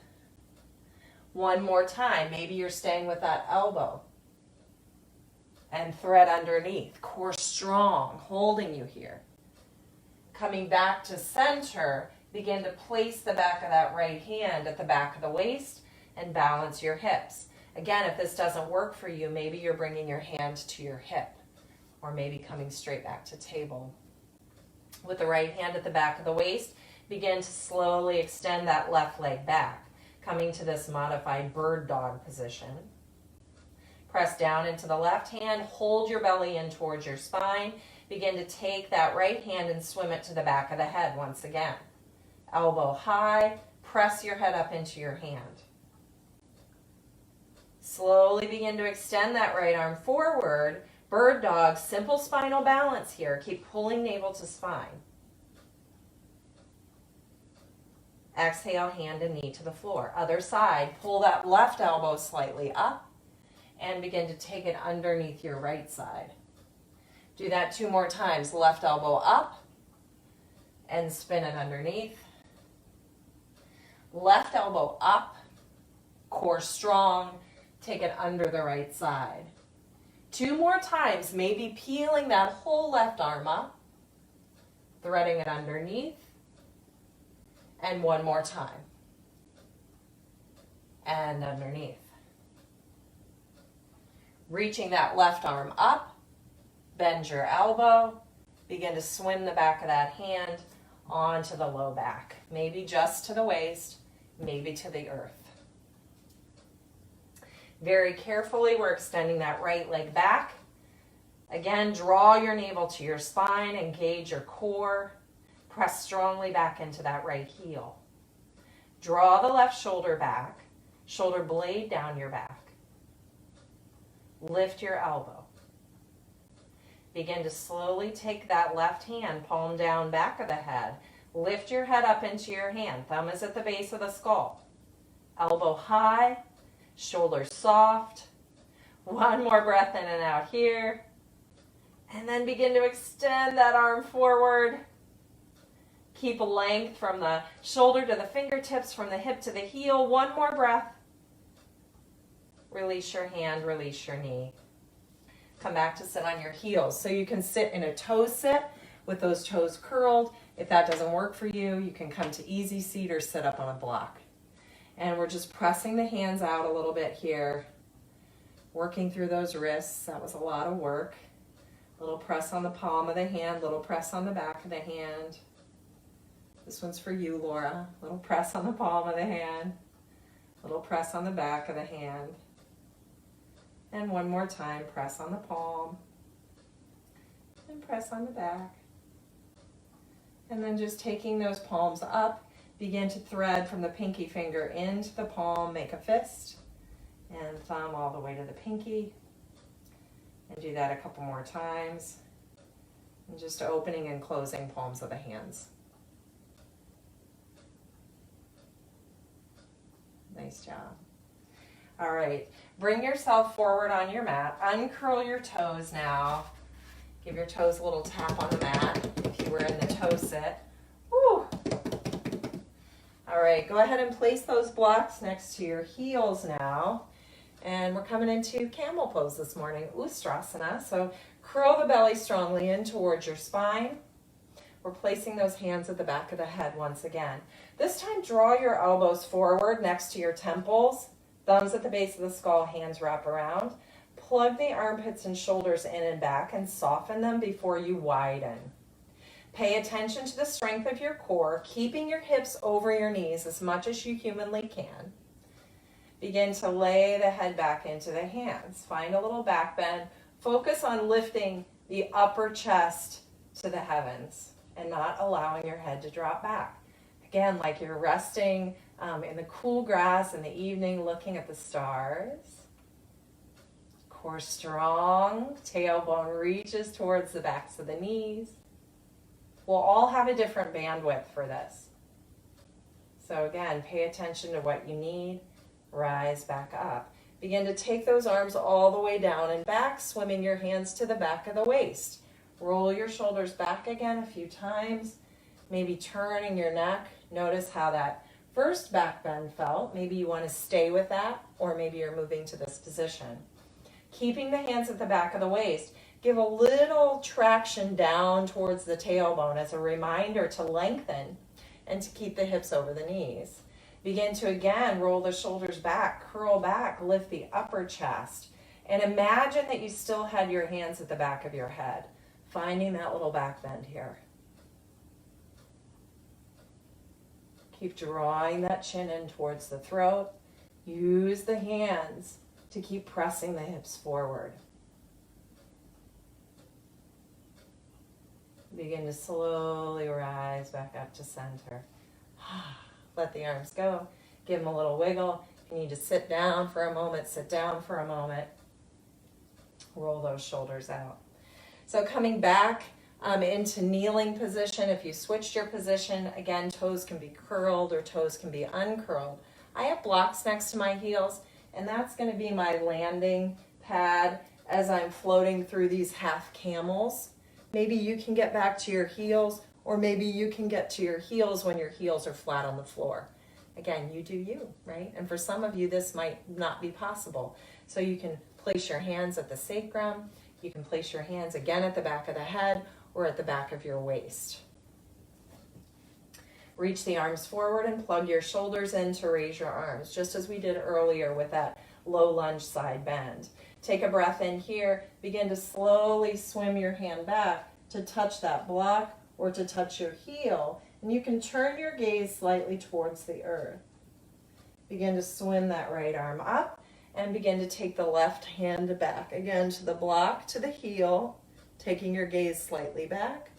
[SPEAKER 1] 1 more time. Maybe you're staying with that elbow and thread underneath. Core strong, holding you here. Coming back to center, begin to place the back of that right hand at the back of the waist and balance your hips. Again, if this doesn't work for you, maybe you're bringing your hand to your hip or maybe coming straight back to table. With the right hand at the back of the waist, begin to slowly extend that left leg back, coming to this modified bird dog position. Press down into the left hand, hold your belly in towards your spine. Begin to take that right hand and swim it to the back of the head once again. Elbow high, press your head up into your hand. Slowly begin to extend that right arm forward. Bird dog, simple spinal balance here. Keep pulling navel to spine. Exhale, hand and knee to the floor. Other side, pull that left elbow slightly up and begin to take it underneath your right side. Do that 2 more times. Left elbow up and spin it underneath. Left elbow up, core strong. Take it under the right side. 2 more times, maybe peeling that whole left arm up, threading it underneath, and 1 more time. And underneath. Reaching that left arm up, bend your elbow, begin to swim the back of that hand onto the low back. Maybe just to the waist, maybe to the earth. Very carefully, we're extending that right leg back. Again, draw your navel to your spine, engage your core. Press strongly back into that right heel. Draw the left shoulder back, shoulder blade down your back. Lift your elbow. Begin to slowly take that left hand, palm down, back of the head. Lift your head up into your hand. Thumb is at the base of the skull. Elbow high. Shoulders soft. 1 more breath in and out here. And then begin to extend that arm forward. Keep length from the shoulder to the fingertips, from the hip to the heel. 1 more breath. Release your hand, release your knee. Come back to sit on your heels. So you can sit in a toe sit with those toes curled. If that doesn't work for you, you can come to easy seat or sit up on a block. And we're just pressing the hands out a little bit here, working through those wrists. That was a lot of work. Little press on the palm of the hand, little press on the back of the hand. This one's for you, Laura. Little press on the palm of the hand, little press on the back of the hand. And one more time, press on the palm and press on the back. And then just taking those palms up, begin to thread from the pinky finger into the palm, make a fist, and thumb all the way to the pinky. And do that a couple more times. And just opening and closing palms of the hands. Nice job. All right, bring yourself forward on your mat. Uncurl your toes now. Give your toes a little tap on the mat if you were in the toe sit. Woo. All right, go ahead and place those blocks next to your heels now. And we're coming into camel pose this morning, Ustrasana. So curl the belly strongly in towards your spine. We're placing those hands at the back of the head once again. This time, draw your elbows forward next to your temples. Thumbs at the base of the skull, hands wrap around. Plug the armpits and shoulders in and back and soften them before you widen. Pay attention to the strength of your core, keeping your hips over your knees as much as you humanly can. Begin to lay the head back into the hands. Find a little back bend. Focus on lifting the upper chest to the heavens and not allowing your head to drop back. Again, like you're resting in the cool grass in the evening, looking at the stars. Core strong, tailbone reaches towards the backs of the knees. We'll all have a different bandwidth for this. So again, pay attention to what you need. Rise back up. Begin to take those arms all the way down and back, swimming your hands to the back of the waist. Roll your shoulders back again a few times, maybe turning your neck. Notice how that first back bend felt. Maybe you want to stay with that, or maybe you're moving to this position. Keeping the hands at the back of the waist, give a little traction down towards the tailbone as a reminder to lengthen and to keep the hips over the knees. Begin to again roll the shoulders back, curl back, lift the upper chest, and imagine that you still had your hands at the back of your head, finding that little back bend here. Keep drawing that chin in towards the throat. Use the hands to keep pressing the hips forward. Begin to slowly rise back up to center. Let the arms go. Give them a little wiggle. If you need to sit down for a moment, sit down for a moment. Roll those shoulders out. So coming back into kneeling position. If you switched your position, again, toes can be curled or toes can be uncurled. I have blocks next to my heels, and that's going to be my landing pad as I'm floating through these half camels. Maybe you can get back to your heels, or maybe you can get to your heels when your heels are flat on the floor. Again, you do you, right? And for some of you, this might not be possible. So you can place your hands at the sacrum. You can place your hands again at the back of the head or at the back of your waist. Reach the arms forward and plug your shoulders in to raise your arms, just as we did earlier with that low lunge side bend. Take a breath in here. Begin to slowly swim your hand back to touch that block or to touch your heel. And you can turn your gaze slightly towards the earth. Begin to swim that right arm up and begin to take the left hand back. Again, to the block, to the heel, taking your gaze slightly back.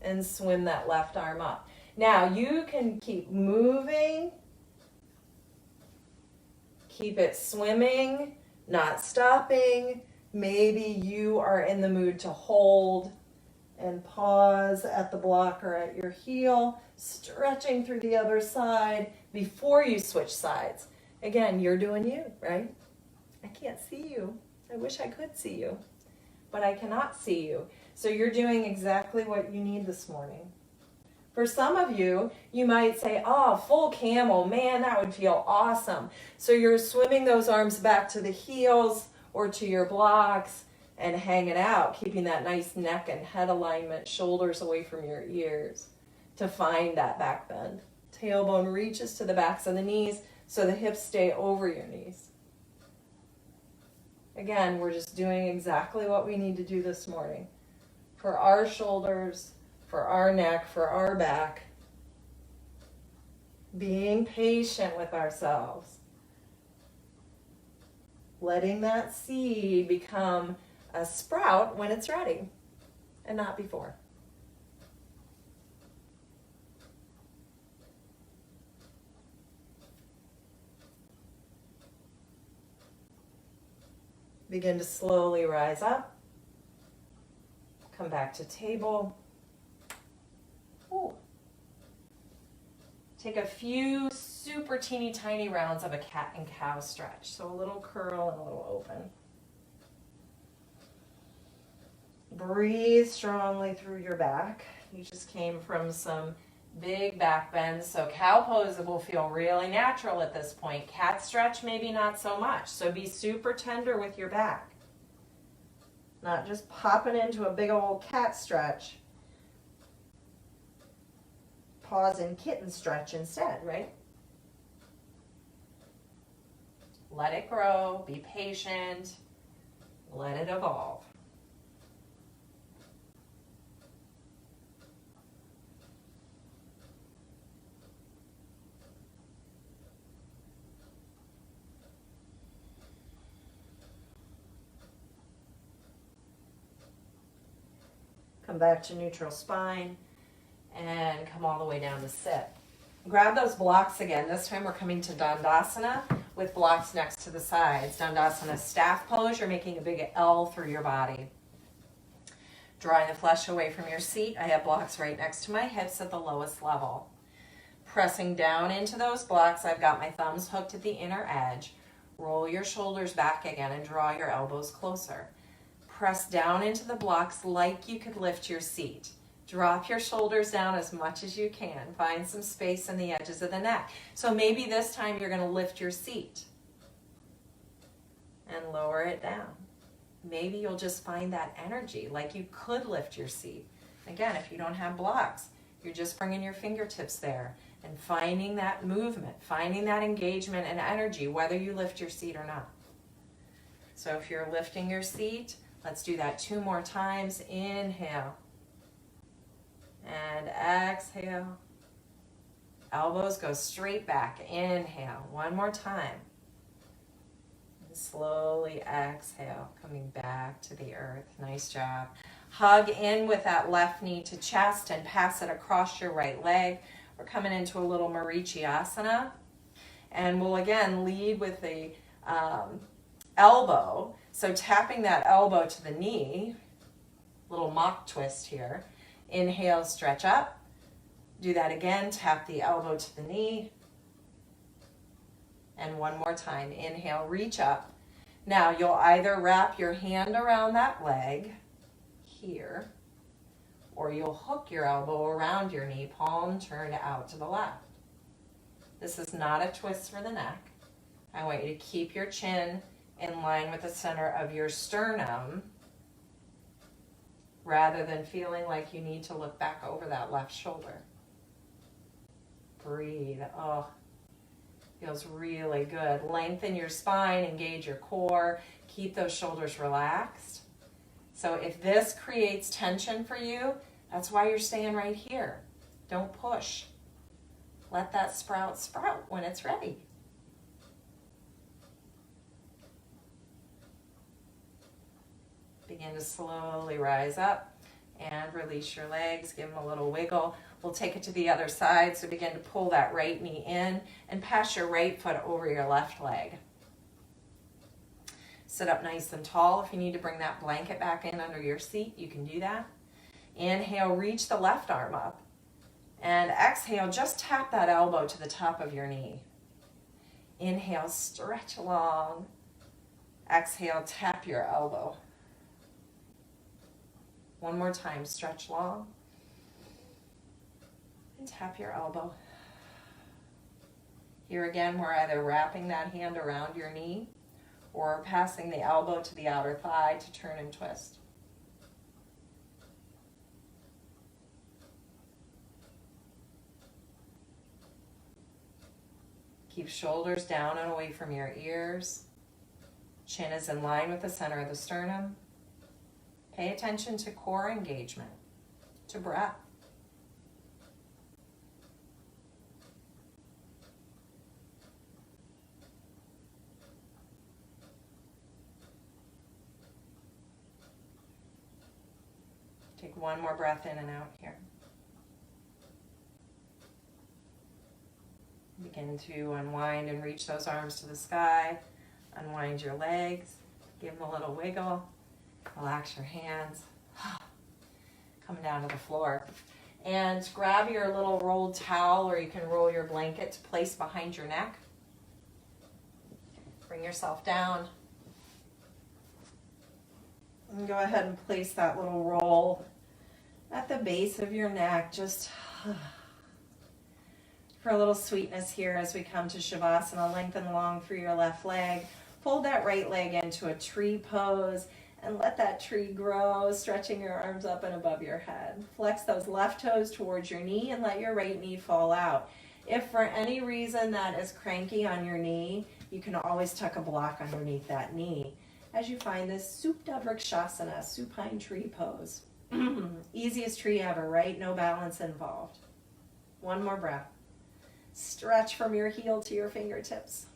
[SPEAKER 1] And swim that left arm up. Now you can keep moving. Keep it swimming, not stopping. Maybe you are in the mood to hold and pause at the block or at your heel, stretching through the other side before you switch sides. Again, you're doing you, right? I can't see you. I wish I could see you, but I cannot see you. So you're doing exactly what you need this morning. For some of you, you might say, oh, full camel, man, that would feel awesome. So you're swimming those arms back to the heels or to your blocks and hanging out, keeping that nice neck and head alignment, shoulders away from your ears to find that back bend, Tailbone reaches to the backs of the knees so the hips stay over your knees. Again, we're just doing exactly what we need to do this morning. For our shoulders, for our neck, for our back. Being patient with ourselves. Letting that seed become a sprout when it's ready and not before. Begin to slowly rise up. Come back to table. Ooh. Take a few super teeny tiny rounds of a cat and cow stretch. So a little curl and a little open. Breathe strongly through your back. You just came from some big back bends, so cow pose will feel really natural at this point. Cat stretch, maybe not so much. So be super tender with your back. Not just popping into a big old cat stretch. Pause and kitten stretch instead, right? Let it grow, be patient, let it evolve. Come back to neutral spine and come all the way down to sit. Grab those blocks again. This time we're coming to Dandasana with blocks next to the sides. Dandasana staff pose, you're making a big L through your body. Drawing the flesh away from your seat, I have blocks right next to my hips at the lowest level. Pressing down into those blocks, I've got my thumbs hooked at the inner edge. Roll your shoulders back again and draw your elbows closer. Press down into the blocks like you could lift your seat. Drop your shoulders down as much as you can. Find some space in the edges of the neck. So maybe this time you're going to lift your seat and lower it down. Maybe you'll just find that energy like you could lift your seat. Again, if you don't have blocks, you're just bringing your fingertips there and finding that movement, finding that engagement and energy, whether you lift your seat or not. So if you're lifting your seat, let's do that 2 more times. Inhale. And exhale. Elbows go straight back. Inhale. 1 more time. And slowly exhale, coming back to the earth. Nice job. Hug in with that left knee to chest and pass it across your right leg. We're coming into a little Marichiasana. And we'll again lead with the elbow. So tapping that elbow to the knee, little mock twist here. Inhale, stretch up. Do that again, tap the elbow to the knee. And 1 more time, inhale, reach up. Now you'll either wrap your hand around that leg here, or you'll hook your elbow around your knee, palm turned out to the left. This is not a twist for the neck. I want you to keep your chin in line with the center of your sternum, rather than feeling like you need to look back over that left shoulder. Breathe. Oh, feels really good. Lengthen your spine, engage your core, keep those shoulders relaxed. So if this creates tension for you, that's why you're staying right here. Don't push. Let that sprout when it's ready. Begin to slowly rise up and release your legs. Give them a little wiggle. We'll take it to the other side. So begin to pull that right knee in and pass your right foot over your left leg. Sit up nice and tall. If you need to bring that blanket back in under your seat, you can do that. Inhale, reach the left arm up. And exhale, just tap that elbow to the top of your knee. Inhale, stretch long. Exhale, tap your elbow. 1 more time, stretch long. And tap your elbow. Here again, we're either wrapping that hand around your knee or passing the elbow to the outer thigh to turn and twist. Keep shoulders down and away from your ears. Chin is in line with the center of the sternum. Pay attention to core engagement, to breath. Take one more breath in and out here. Begin to unwind and reach those arms to the sky. Unwind your legs. Give them a little wiggle. Relax your hands. Coming down to the floor. And grab your little rolled towel, or you can roll your blanket to place behind your neck. Bring yourself down. And go ahead and place that little roll at the base of your neck, just for a little sweetness here as we come to Shavasana. Lengthen long through your left leg. Fold that right leg into a tree pose and let that tree grow, stretching your arms up and above your head. Flex those left toes towards your knee and let your right knee fall out. If for any reason that is cranky on your knee, you can always tuck a block underneath that knee as you find this Supta Vrikshasana, supine tree pose. Easiest tree ever, right? No balance involved. One more breath. Stretch from your heel to your fingertips.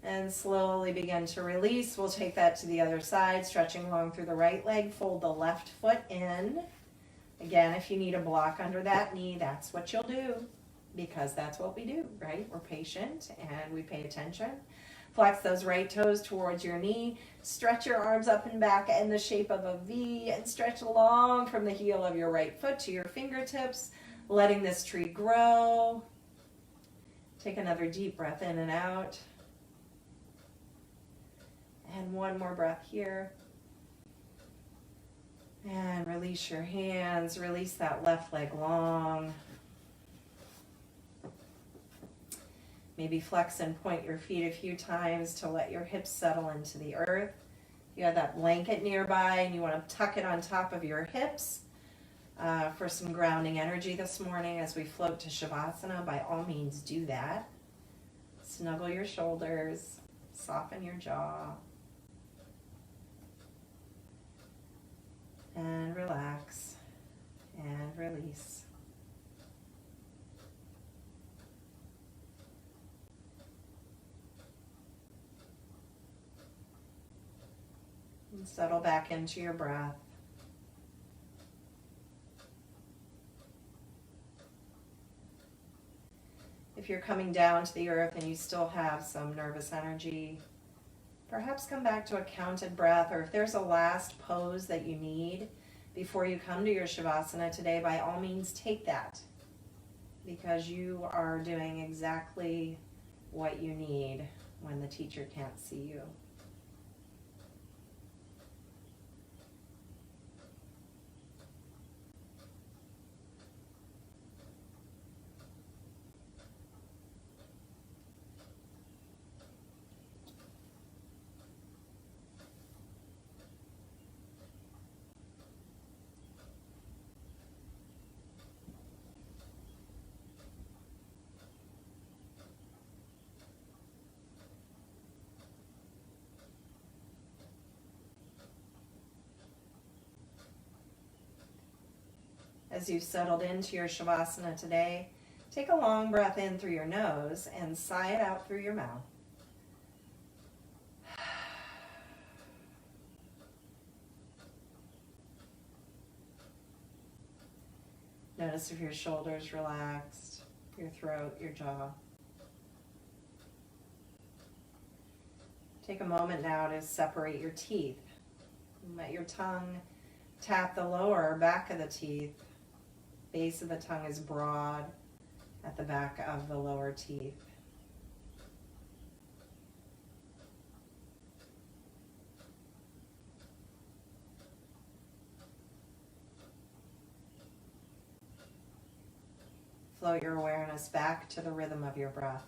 [SPEAKER 1] And slowly begin to release. We'll take that to the other side, stretching long through the right leg. Fold the left foot in. Again, if you need a block under that knee, that's what you'll do, because that's what we do, right? We're patient and we pay attention. Flex those right toes towards your knee. Stretch your arms up and back in the shape of a V and stretch long from the heel of your right foot to your fingertips, letting this tree grow. Take another deep breath in and out. And one more breath here. And release your hands. Release that left leg long. Maybe flex and point your feet a few times to let your hips settle into the earth. You have that blanket nearby and you want to tuck it on top of your hips for some grounding energy this morning as we float to Shavasana. By all means, do that. Snuggle your shoulders. Soften your jaw. And relax and release. And settle back into your breath. If you're coming down to the earth and you still have some nervous energy, perhaps come back to a counted breath, or if there's a last pose that you need before you come to your Shavasana today, by all means take that, because you are doing exactly what you need when the teacher can't see you. As you've settled into your Shavasana today, take a long breath in through your nose and sigh it out through your mouth. Notice if your shoulders relaxed, your throat, your jaw. Take a moment now to separate your teeth. Let your tongue tap the lower back of the teeth. Base of the tongue is broad at the back of the lower teeth. Float your awareness back to the rhythm of your breath.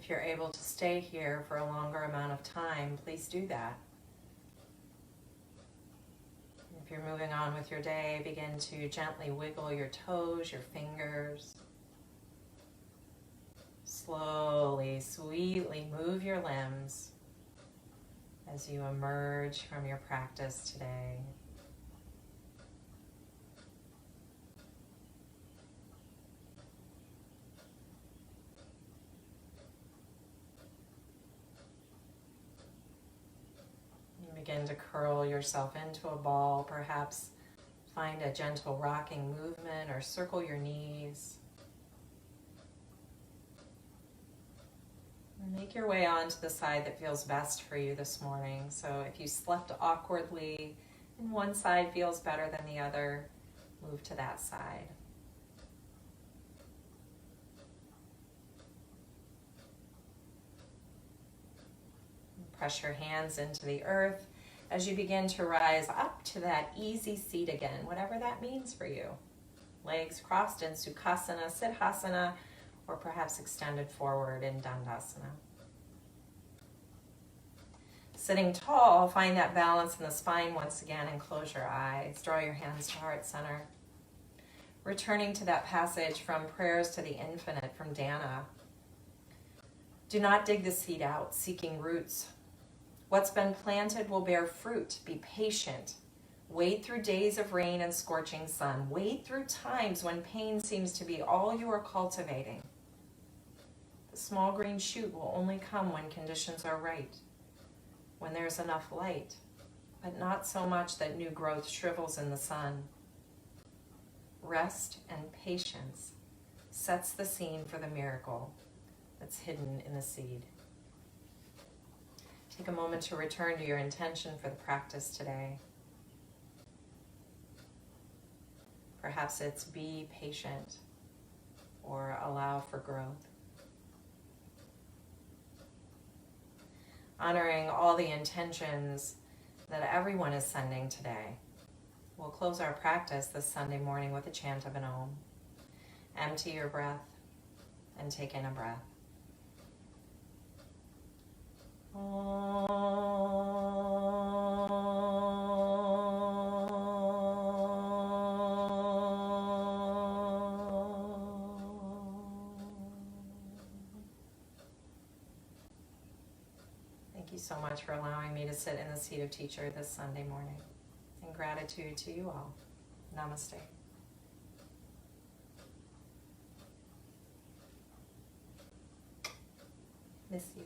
[SPEAKER 1] If you're able to stay here for a longer amount of time, please do that. If you're moving on with your day, begin to gently wiggle your toes, your fingers. Slowly, sweetly move your limbs as you emerge from your practice today. Begin to curl yourself into a ball, perhaps find a gentle rocking movement or circle your knees. And make your way onto the side that feels best for you this morning. So if you slept awkwardly and one side feels better than the other, move to that side. Press your hands into the earth as you begin to rise up to that easy seat again, whatever that means for you. Legs crossed in Sukhasana, Siddhasana, or perhaps extended forward in Dandasana. Sitting tall, find that balance in the spine once again and close your eyes. Draw your hands to heart center. Returning to that passage from Prayers to the Infinite from Dana. Do not dig the seed out, seeking roots. What's been planted will bear fruit. Be patient. Wait through days of rain and scorching sun. Wait through times when pain seems to be all you are cultivating. The small green shoot will only come when conditions are right, when there's enough light, but not so much that new growth shrivels in the sun. Rest and patience sets the scene for the miracle that's hidden in the seed. Take a moment to return to your intention for the practice today. Perhaps it's be patient or allow for growth. Honoring all the intentions that everyone is sending today. We'll close our practice this Sunday morning with a chant of an Om. Empty your breath and take in a breath. Thank you so much for allowing me to sit in the seat of teacher this Sunday morning. And gratitude to you all. Namaste. Miss you.